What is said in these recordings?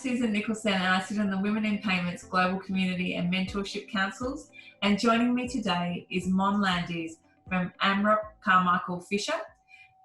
Susan Nicholson and I sit on the Women in Payments Global Community and Mentorship Councils, and joining me today is Mon Landes from Amrop Carmichael Fisher.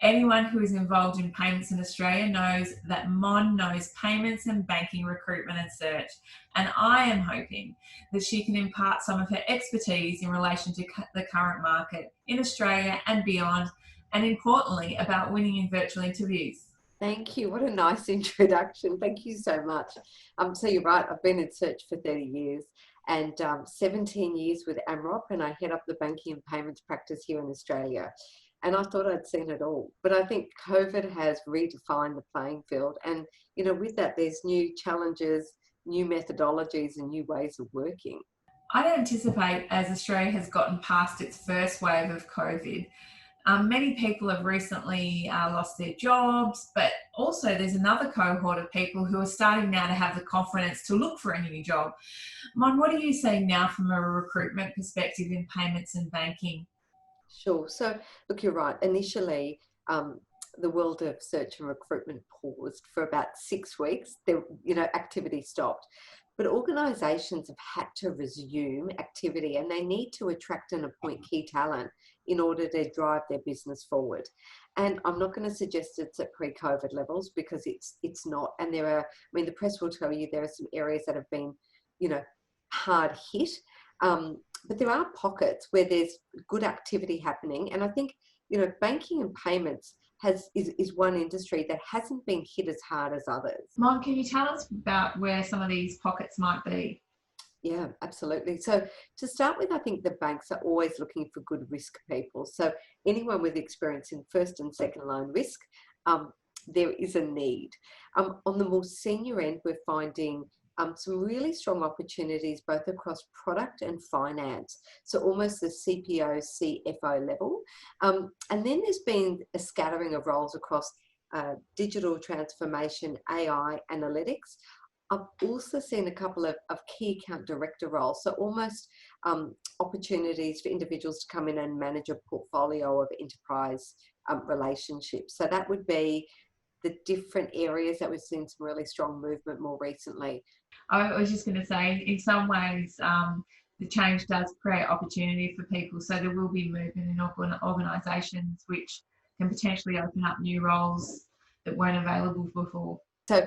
Anyone who is involved in payments in Australia knows that Mon knows payments and banking, recruitment and search, and I am hoping that she can impart some of her expertise in relation to the current market in Australia and beyond, and importantly about winning in virtual interviews. Thank you. What a nice introduction. Thank you so much. So you're right, I've been in search for 30 years and 17 years with Amrop, and I head up the banking and payments practice here in Australia. And I thought I'd seen it all. But I think COVID has redefined the playing field. And, you know, with that, there's new challenges, new methodologies and new ways of working. I don't anticipate, as Australia has gotten past its first wave of COVID, many people have recently lost their jobs, but also there's another cohort of people who are starting now to have the confidence to look for a new job. Mon, what are you seeing now from a recruitment perspective in payments and banking? Sure. So, look, you're right. Initially, the world of search and recruitment paused for about 6 weeks. Activity stopped. But organisations have had to resume activity, and they need to attract and appoint key talent in order to drive their business forward. And I'm not going to suggest it's at pre-COVID levels, because it's not. And the press will tell you there are some areas that have been, hard hit. But there are pockets where there's good activity happening. And I think, banking and payments is one industry that hasn't been hit as hard as others. Mon, can you tell us about where some of these pockets might be? Yeah, absolutely. So to start with, I think the banks are always looking for good risk people. So anyone with experience in first and second line risk, there is a need. On the more senior end, we're finding some really strong opportunities both across product and finance, so almost the CPO, CFO level. And then there's been a scattering of roles across digital transformation, AI, analytics. I've also seen a couple of key account director roles, so almost opportunities for individuals to come in and manage a portfolio of enterprise relationships. So that would be the different areas that we've seen some really strong movement more recently. I was just going to say, in some ways, the change does create opportunity for people. So there will be movement in organisations which can potentially open up new roles that weren't available before. So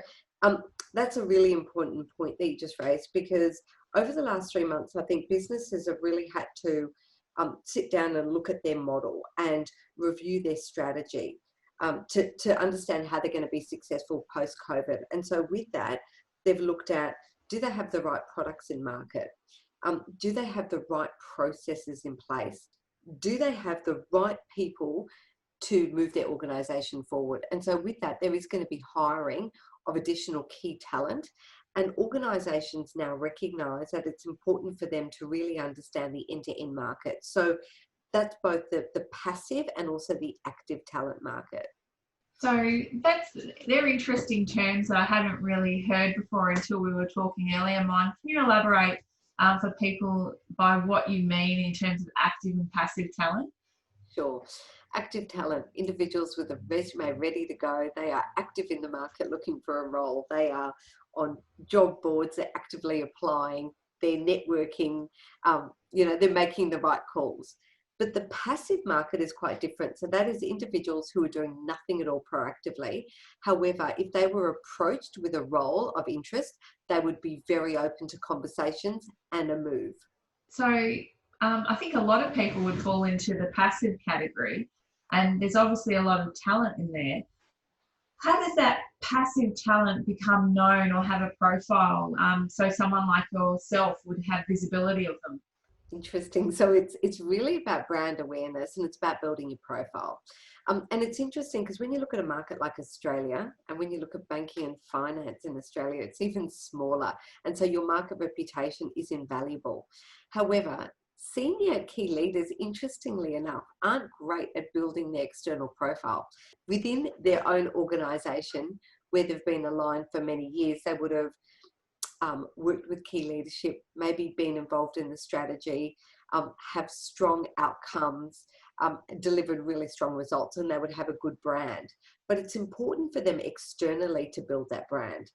that's a really important point that you just raised, because over the last 3 months, I think businesses have really had to sit down and look at their model and review their strategy to understand how they're going to be successful post-COVID. And so with that, they've looked at, do they have the right products in market? Do they have the right processes in place? Do they have the right people to move their organisation forward? And so with that, there is going to be hiring of additional key talent, and organisations now recognise that it's important for them to really understand the end-to-end market. So that's both the passive and also the active talent market. So they're interesting terms that I haven't really heard before until we were talking earlier. Mon, can you elaborate for people by what you mean in terms of active and passive talent? Sure. Active talent, individuals with a resume ready to go. They are active in the market looking for a role. They are on job boards, they're actively applying, they're networking, they're making the right calls. But the passive market is quite different. So that is individuals who are doing nothing at all proactively. However, if they were approached with a role of interest, they would be very open to conversations and a move. So I think a lot of people would fall into the passive category, and there's obviously a lot of talent in there. How does that passive talent become known or have a profile so someone like yourself would have visibility of them? Interesting. So it's really about brand awareness, and it's about building your profile. And it's interesting because when you look at a market like Australia, and when you look at banking and finance in Australia, it's even smaller. And so your market reputation is invaluable. However, senior key leaders, interestingly enough, aren't great at building their external profile. Within their own organisation, where they've been aligned for many years, they would have worked with key leadership, maybe been involved in the strategy, have strong outcomes, delivered really strong results, and they would have a good brand. But it's important for them externally to build that brand.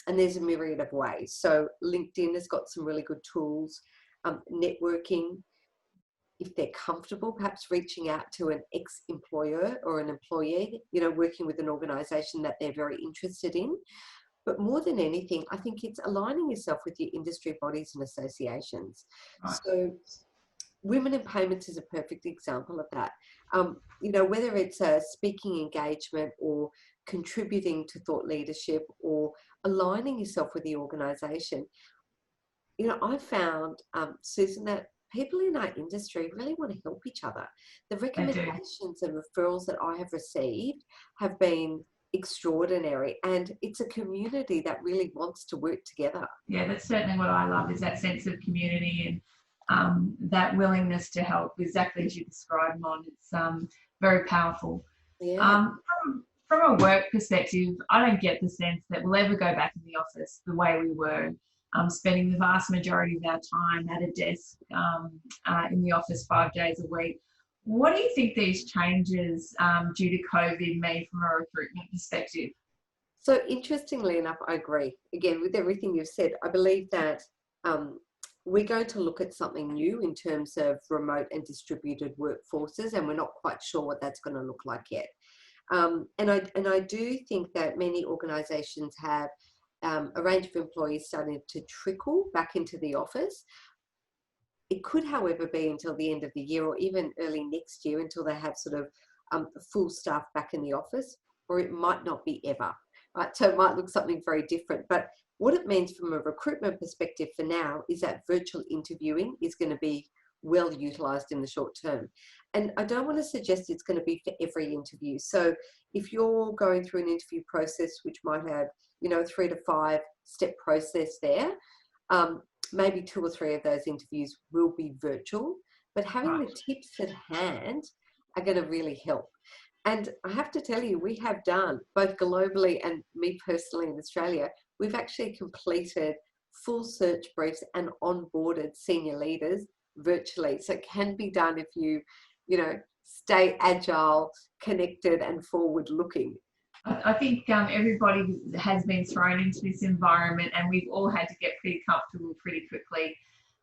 And there's a myriad of ways. So LinkedIn has got some really good tools, networking, if they're comfortable, perhaps reaching out to an ex-employer or an employee, you know, working with an organisation that they're very interested in. But more than anything, I think it's aligning yourself with your industry bodies and associations. Right. So Women in Payments is a perfect example of that. You know, whether it's a speaking engagement or contributing to thought leadership or aligning yourself with the organisation. You know, I found, Susan, that people in our industry really want to help each other. The They do. recommendations and referrals that I have received have been extraordinary, and it's a community that really wants to work together. Yeah, that's certainly what I love, is that sense of community and that willingness to help, exactly as you described, Mon. It's very powerful. Yeah. From a work perspective, I don't get the sense that we'll ever go back in the office the way we were, spending the vast majority of our time at a desk in the office 5 days a week. What do you think these changes due to COVID mean from a recruitment perspective? So interestingly enough, I agree. Again, with everything you've said, I believe that we're going to look at something new in terms of remote and distributed workforces, and we're not quite sure what that's going to look like yet. And I do think that many organisations have a range of employees starting to trickle back into the office. It could, however, be until the end of the year or even early next year until they have sort of full staff back in the office, or it might not be ever. Right? So it might look something very different. But what it means from a recruitment perspective for now is that virtual interviewing is going to be well utilised in the short term. And I don't want to suggest it's going to be for every interview. So if you're going through an interview process, which might have, you know, a 3 to 5 step process there, maybe 2 or 3 of those interviews will be virtual, but having the tips at hand are going to really help. And I have to tell you, we have done, both globally and me personally in Australia, we've actually completed full search briefs and onboarded senior leaders virtually. So it can be done if you know, stay agile, connected and forward looking. I think everybody has been thrown into this environment, and we've all had to get pretty comfortable pretty quickly.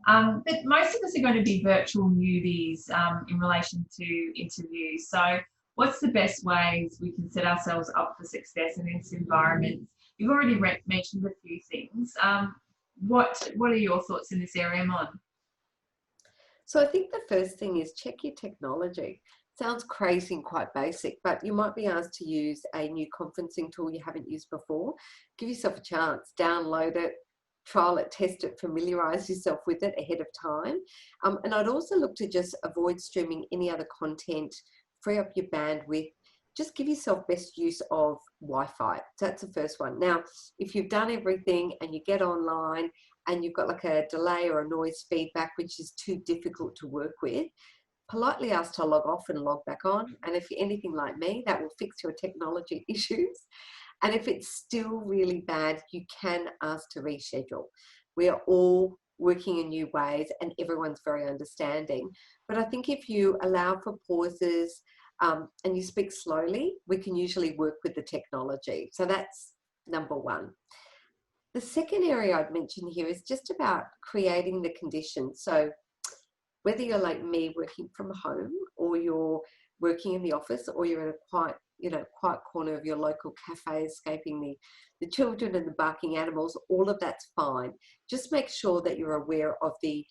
But most of us are going to be virtual newbies in relation to interviews. So what's the best ways we can set ourselves up for success in this environment? You've already mentioned a few things. What are your thoughts in this area, Mon? So I think the first thing is check your technology. Sounds crazy and quite basic, but you might be asked to use a new conferencing tool you haven't used before. Give yourself a chance, download it, trial it, test it, familiarise yourself with it ahead of time. And I'd also look to just avoid streaming any other content, free up your bandwidth, just give yourself best use of Wi-Fi. So that's the first one. Now, if you've done everything and you get online and you've got like a delay or a noise feedback, which is too difficult to work with, politely ask to log off and log back on. And if you're anything like me, that will fix your technology issues. And if it's still really bad, you can ask to reschedule. We are all working in new ways and everyone's very understanding. But I think if you allow for pauses and you speak slowly, we can usually work with the technology. So that's number one. The second area I'd mention here is just about creating the conditions. So whether you're like me working from home or you're working in the office or you're in a quiet corner of your local cafe, escaping the children and the barking animals, all of that's fine. Just make sure that you're aware of the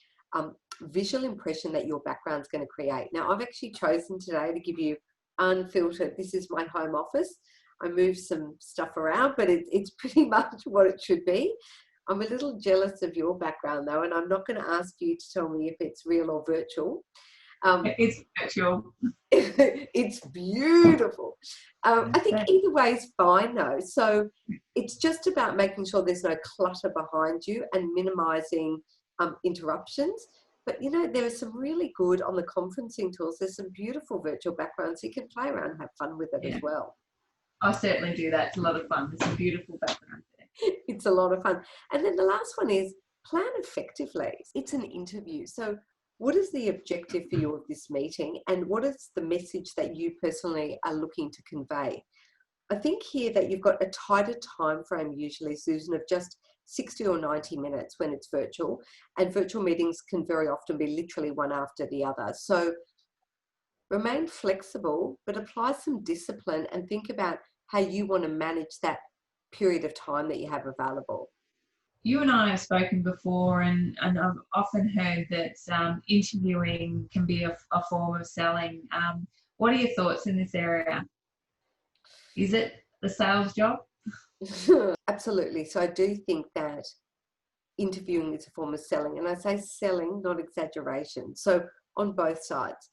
visual impression that your background's going to create. Now, I've actually chosen today to give you unfiltered. This is my home office. I moved some stuff around, but it's pretty much what it should be. I'm a little jealous of your background though, and I'm not going to ask you to tell me if it's real or virtual. It's virtual. It's beautiful. I think either way is fine though. So it's just about making sure there's no clutter behind you and minimizing interruptions. But you know, there are some really good on the conferencing tools. There's some beautiful virtual backgrounds. You can play around and have fun with it as well. I certainly do that. It's a lot of fun. There's some beautiful background there. It's a lot of fun. And then the last one is plan effectively. It's an interview. So what is the objective for you of this meeting, and what is the message that you personally are looking to convey? I think here that you've got a tighter time frame usually, Susan, of just 60 or 90 minutes when it's virtual, and virtual meetings can very often be literally one after the other. So remain flexible, but apply some discipline and think about how you want to manage that period of time that you have available. You and I have spoken before, and I've often heard that interviewing can be a form of selling. What are your thoughts in this area? Is it the sales job? Absolutely. So I do think that interviewing is a form of selling, and I say selling, not exaggeration. So on both sides,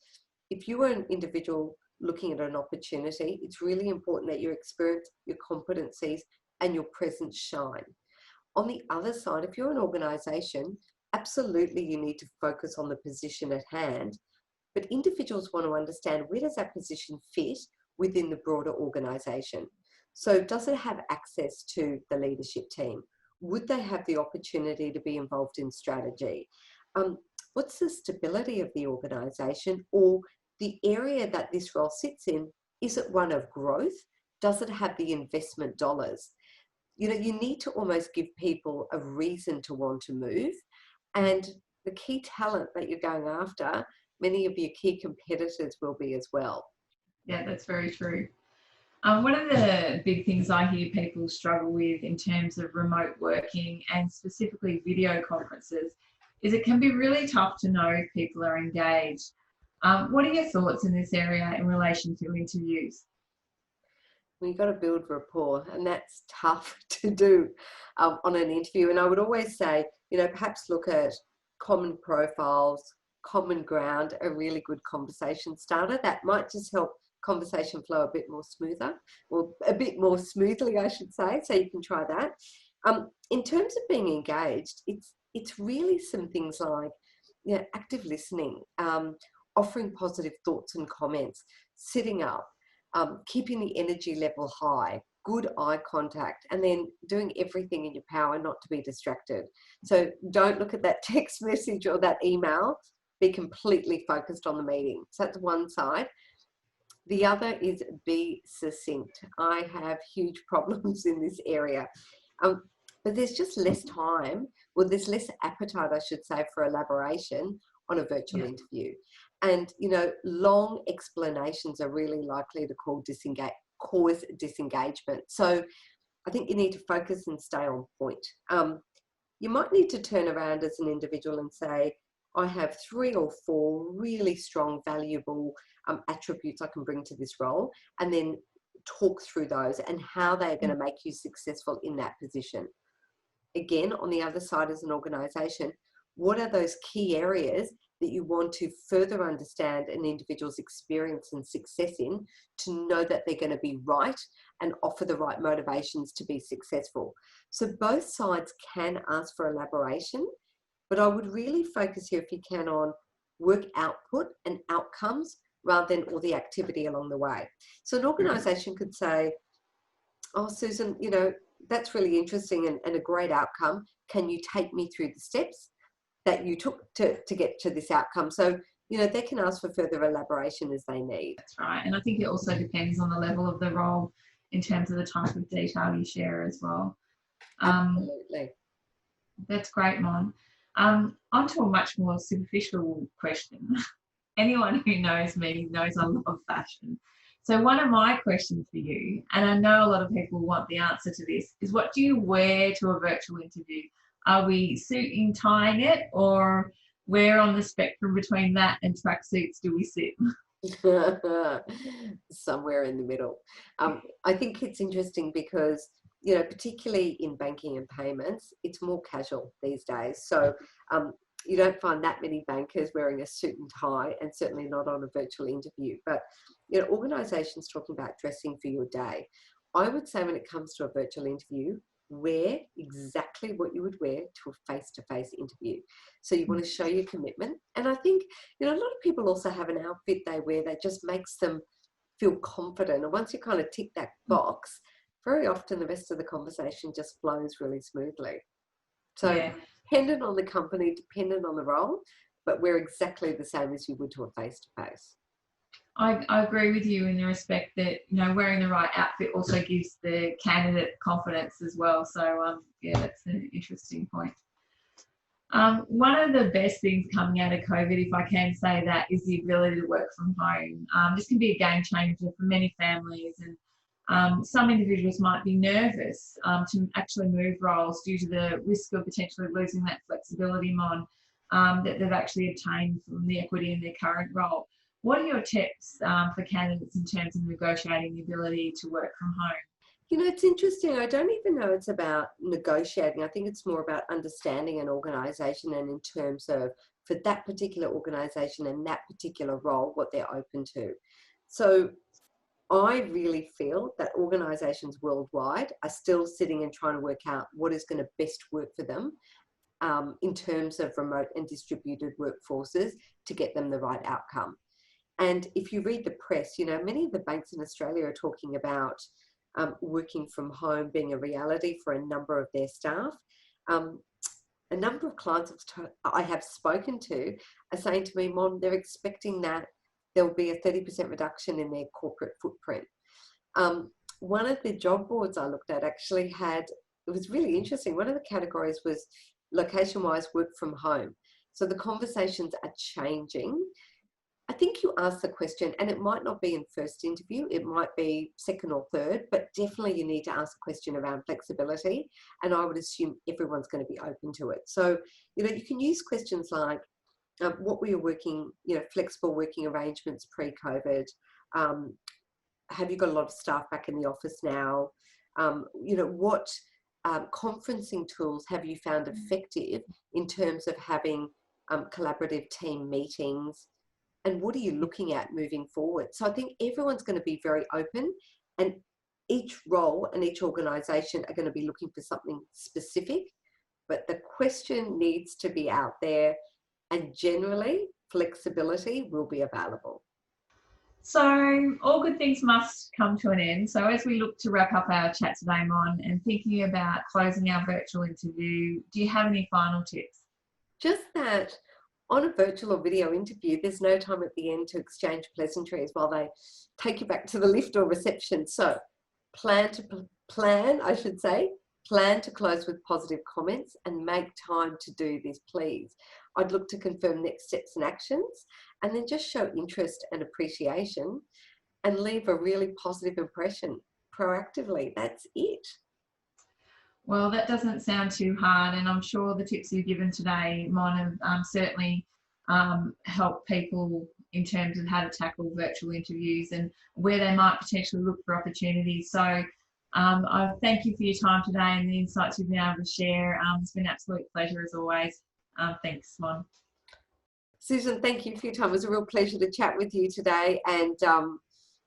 if you are an individual looking at an opportunity, it's really important that your experience, your competencies, and your presence shine. On the other side, if you're an organisation, absolutely you need to focus on the position at hand, but individuals want to understand, where does that position fit within the broader organisation? So does it have access to the leadership team? Would they have the opportunity to be involved in strategy? What's the stability of the organisation, or the area that this role sits in? Is it one of growth? Does it have the investment dollars? You know, you need to almost give people a reason to want to move. And the key talent that you're going after, many of your key competitors will be as well. Yeah, that's very true. One of the big things I hear people struggle with in terms of remote working and specifically video conferences is it can be really tough to know if people are engaged. What are your thoughts in this area in relation to interviews? You've got to build rapport, and that's tough to do on an interview. And I would always say, you know, perhaps look at common profiles, common ground, a really good conversation starter. That might just help conversation flow a bit more smoother, or a bit more smoothly, I should say. So you can try that. In terms of being engaged, it's really some things like, you know, active listening, offering positive thoughts and comments, sitting up, keeping the energy level high, good eye contact, and then doing everything in your power not to be distracted. So don't look at that text message or that email. Be completely focused on the meeting. So that's one side. The other is be succinct. I have huge problems in this area. But there's just less time, well, there's less appetite, I should say, for elaboration on a virtual interview. And, you know, long explanations are really likely to cause disengagement. So I think you need to focus and stay on point. You might need to turn around as an individual and say, I have 3 or 4 really strong, valuable attributes I can bring to this role, and then talk through those and how they're going to make you successful in that position. Again, on the other side, as an organisation, what are those key areas that you want to further understand an individual's experience and success in, to know that they're going to be right and offer the right motivations to be successful? So both sides can ask for elaboration, but I would really focus here, if you can, on work output and outcomes rather than all the activity along the way. So an organisation could say, oh, Susan, you know, that's really interesting and a great outcome. Can you take me through the steps that you took to get to this outcome? So, you know, they can ask for further elaboration as they need. That's right. And I think it also depends on the level of the role in terms of the type of detail you share as well. Absolutely. That's great, Mon. On to a much more superficial question. Anyone who knows me knows I love fashion. So one of my questions for you, and I know a lot of people want the answer to this, is what do you wear to a virtual interview? Are we suiting, tying it, or where on the spectrum between that and tracksuits do we sit? Somewhere in the middle. I think it's interesting because, you know, particularly in banking and payments, it's more casual these days. So you don't find that many bankers wearing a suit and tie, and certainly not on a virtual interview. But, you know, organisations talking about dressing for your day. I would say when it comes to a virtual interview, wear exactly what you would wear to a face-to-face interview. So you want to show your commitment. And I think, you know, a lot of people also have an outfit they wear that just makes them feel confident. And once you kind of tick that box, very often the rest of the conversation just flows really smoothly. So dependent on the company, dependent on the role, but we're exactly the same as you would to a face-to-face. I agree with you in the respect that, you know, wearing the right outfit also gives the candidate confidence as well. So, yeah, that's an interesting point. One of the best things coming out of COVID, if I can say that, is the ability to work from home. This can be a game changer for many families, and some individuals might be nervous to actually move roles due to the risk of potentially losing that flexibility that they've actually obtained from the equity in their current role. What are your tips for candidates in terms of negotiating the ability to work from home? You know, it's interesting. I don't even know it's about negotiating. I think it's more about understanding an organisation and in terms of for that particular organisation and that particular role, what they're open to. So I really feel that organisations worldwide are still sitting and trying to work out what is going to best work for them in terms of remote and distributed workforces to get them the right outcome. And if you read the press, you know, many of the banks in Australia are talking about working from home being a reality for a number of their staff. A number of clients I have spoken to are saying to me, Mon, they're expecting that there'll be a 30% reduction in their corporate footprint. One of the job boards I looked at actually it was really interesting. One of the categories was location-wise work from home. So the conversations are changing. I think you ask the question, and it might not be in first interview, it might be second or third, but definitely you need to ask a question around flexibility. And I would assume everyone's going to be open to it. So, you know, you can use questions like, what were your flexible working arrangements pre-COVID? Have you got a lot of staff back in the office now? You know, what conferencing tools have you found effective in terms of having collaborative team meetings? And what are you looking at moving forward? So I think everyone's going to be very open, and each role and each organisation are going to be looking for something specific, but the question needs to be out there, and generally flexibility will be available. So all good things must come to an end. So as we look to wrap up our chat today, Mon, and thinking about closing our virtual interview, do you have any final tips? Just that on a virtual or video interview, there's no time at the end to exchange pleasantries while they take you back to the lift or reception. So plan to close with positive comments and make time to do this, please. I'd look to confirm next steps and actions, and then just show interest and appreciation and leave a really positive impression proactively. That's it. Well, that doesn't sound too hard, and I'm sure the tips you've given today, Mon, have certainly helped people in terms of how to tackle virtual interviews and where they might potentially look for opportunities. So I thank you for your time today and the insights you've been able to share. It's been an absolute pleasure as always. Thanks, Mon. Susan, thank you for your time. It was a real pleasure to chat with you today, and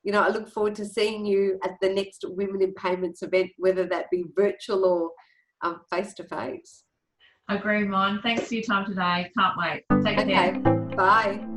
you know, I look forward to seeing you at the next Women in Payments event, whether that be virtual or face-to-face. Agree, Mon. Thanks for your time today. Can't wait. Take care. Okay, bye.